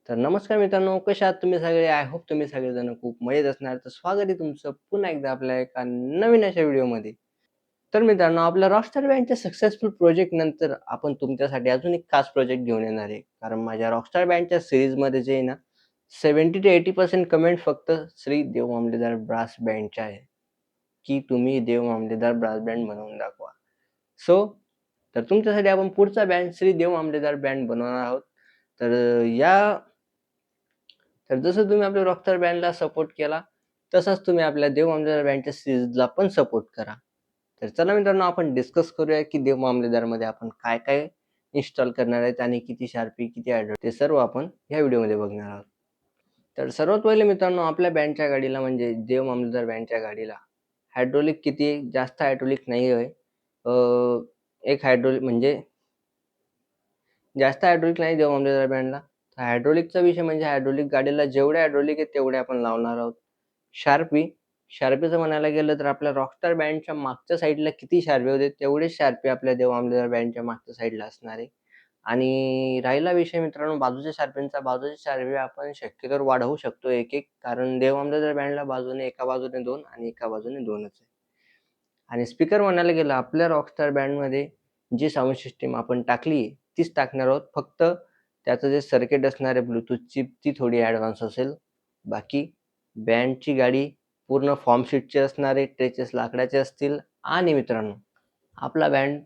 तर नमस्कार मित्रांनो, कशा आहात तुम्ही सगळे? आय होप तुम्ही सगळेजण खूप मजेत असणार. तर स्वागत आहे तुमचं पुन्हा एकदा आपल्या एका नवीन अशा व्हिडिओमध्ये. तर मित्रांनो, आपल्या रॉकस्टार बँडच्या सक्सेसफुल प्रोजेक्ट नंतर आपण तुमच्यासाठी अजून एक खास प्रोजेक्ट घेऊन येणार आहे. कारण माझ्या रॉकस्टार बँडच्या सीरीजमध्ये जे आहे ना, 70 ते 80% कमेंट फक्त श्री देव मामलेदार ब्रास बँडच्या आहे, की तुम्ही देव मामलेदार ब्रास बँड बनवून दाखवा. सो तर तुमच्यासाठी आपण पुढचा बँड श्री देव मामलेदार बँड बनवणार आहोत. तर या तर जसं तुम्ही आपल्या रॉकस्टार बँडला सपोर्ट केला, तसाच तुम्ही आपल्या देव मामलेदार बँडच्या सीरीजला पण सपोर्ट करा. तर चला मित्रांनो, आपण डिस्कस करूया की देव मामलेदारमध्ये आपण काय-काय इन्स्टॉल करणार आहेत आणि किती शार्पी, किती ॲडव्हान्स ते सर्व आपण ह्या व्हिडिओमध्ये बघणार आहोत. तर सर्वात पहिले मित्रांनो, आपल्या बँडच्या गाडीला म्हणजे देव मामलेदार बँडच्या गाडीला हायड्रोलिक किती जास्त हायड्रोलिक नाही आहे. एक हायड्रोलिक म्हणजे जास्त हायड्रोलिक नाही देव मामलेदार बँडला. हायड्रोलिकचा विषय म्हणजे हायड्रोलिक गाडीला जेवढे हायड्रोलिक आहेत तेवढे आपण लावणार आहोत. शार्पी, शार्पीचं म्हणायला गेलं तर आपल्या रॉकस्टार बँडच्या मागच्या साईडला किती शार्पी होते तेवढेच शार्पी आपल्या देव मामलेदार बँडच्या मागच्या साईडला असणार आहे. आणि राहिला विषय मित्रांनो बाजूच्या शार्पींचा, बाजूच्या शार्पी आपण शक्यतोवर वाढवू शकतो एक-एक, कारण देव मामलेदार बँडला बाजूने एका बाजूने 2 आणि एका बाजूने 2च आहे. आणि स्पीकर म्हणायला गेलं आपल्या रॉकस्टार बँडमध्ये जी साउंड सिस्टम आपण टाकली तीच टाकणार आहोत. फक्त त्याचं जे सर्किट असणार आहे ब्लूटूथची ती थोडी ॲडव्हान्स असेल. बाकी बँडची गाडी पूर्ण फॉर्म शीटची असणार आहे, ट्रेचेस लाकडाचे असतील. आणि मित्रांनो, आपला बँड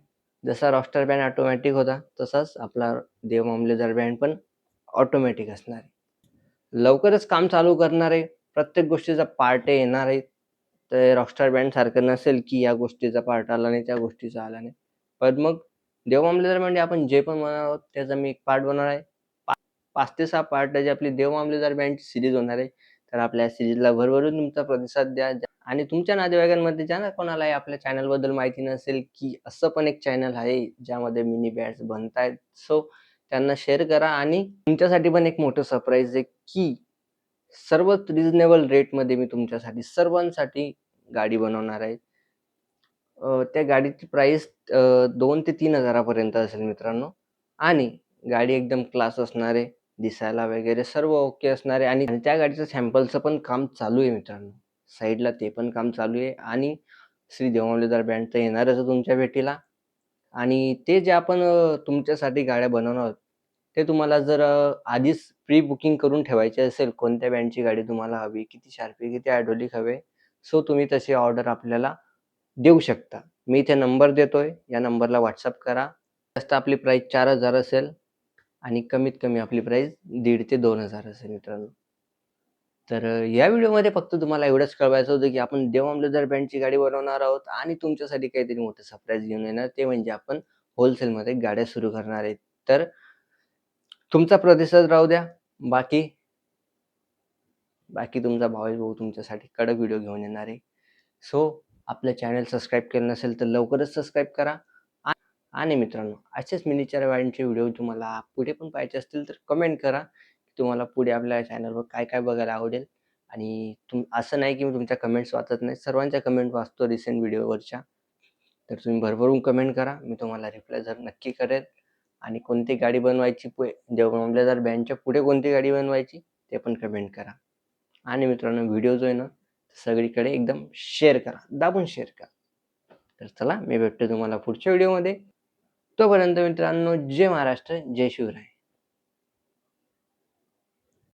जसा रॉकस्टार बँड ऑटोमॅटिक होता, तसाच आपला देव मामलेदार बँड पण ऑटोमॅटिक असणार आहे. लवकरच काम चालू करणार आहे. प्रत्येक गोष्टीचा पार्ट येणार आहे. तर रॉकस्टार बँडसारखं नसेल, की या गोष्टीचा पार्ट आला नाही, त्या गोष्टीचा आला नाही. पण मग देव मामलेदार म्हणजे आपण जे पण बनवणार आहोत, त्याचा मी एक पार्ट बनवणार आहे. 5 ते 6 पार्टाची आपली देव मामलेदार बँडची सीरीज होणार आहे. तर आपल्या सीरीजला भरभरून तुमचा प्रतिसाद द्या. आणि तुमच्या नातेवाईकांमध्ये ज्यांना कोणालाही आपल्या चॅनलबद्दल माहिती नसेल, की असं पण एक चॅनल आहे, ज्यामध्ये मिनी बँड्स बनतायत. सो त्यांना शेअर करा. आणि तुमच्यासाठी पण एक मोठं सरप्राईज आहे, की सर्वात रिझनेबल रेटमध्ये मी तुमच्यासाठी सर्वांसाठी गाडी बनवणार आहे. त्या गाडीची प्राईस 2 ते 3,000 पर्यंत असेल मित्रांनो. आणि गाडी एकदम क्लास असणार आहे. दिसायला वगैरे सर्व ओके असणार आहे. आणि त्या गाडीचं सॅम्पलचं पण काम चालू आहे मित्रांनो. साईडला ते पण काम चालू आहे. आणि श्री देव मामलेदार बँड तर येणारच आहे तुमच्या भेटीला. आणि ते जे आपण तुमच्यासाठी गाड्या बनवणार आहोत, ते तुम्हाला जर आधीच प्री बुकिंग करून ठेवायची असेल, कोणत्या बँडची गाडी तुम्हाला हवी, किती शार्पी, किती हायड्रोलिक हवे, सो तुम्ही तशी ऑर्डर आपल्याला देऊ शकता. मी इथे नंबर देतोय, या नंबरला WhatsApp करा. जास्त आपली प्राईस 4,000 असेल आणि कमीत कमी आपली प्राईस 1,500 ते 2,000 असेल मित्रांनो. तर या व्हिडिओमध्ये फक्त तुम्हाला एवढंच कळवायचं होतं, की आपण देव मामलेदार बँडची गाडी बनवणार आहोत आणि तुमच्यासाठी काहीतरी मोठं सरप्राईज घेऊन येणार. ते म्हणजे आपण होलसेलमध्ये गाड्या सुरू करणार आहेत. तर तुमचा प्रतिसाद राहू द्या. बाकी बाकी तुमचा भावेश भाऊ तुमच्यासाठी कडक व्हिडिओ घेऊन येणार आहे. सो आपलं चॅनल सबस्क्राईब केलं नसेल तर लवकरच सबस्क्राईब करा. आणि मित्रांनो, असेच मिनीचर बँडचे व्हिडिओ तुम्हाला पुढे पण पाहायचे असतील तर कमेंट करा. तुम्हाला पुढे आपल्या चॅनलवर काय-काय बघायला आवडेल. आणि असं नाही की मी तुमच्या कमेंट्स वाचत नाही. सर्वांच्या कमेंट वाचतो रिसेंट व्हिडिओवरच्या. तर तुम्ही भरभरून कमेंट करा. मी तुम्हाला रिप्लाय नक्की करेल. आणि कोणती गाडी बनवायची देव मामलेदार बँडच्या पुढे कोणती गाडी बनवायची ते पण कमेंट करा. आणि मित्रांनो, व्हिडिओ जो आहे ना सगळीकडे एकदम शेअर करा, दाबून शेअर करा. तर चला, मी भेटतो तुम्हाला पुढच्या व्हिडिओमध्ये. तोपर्यंत मित्रांनो, जय महाराष्ट्र, जय शिवराय.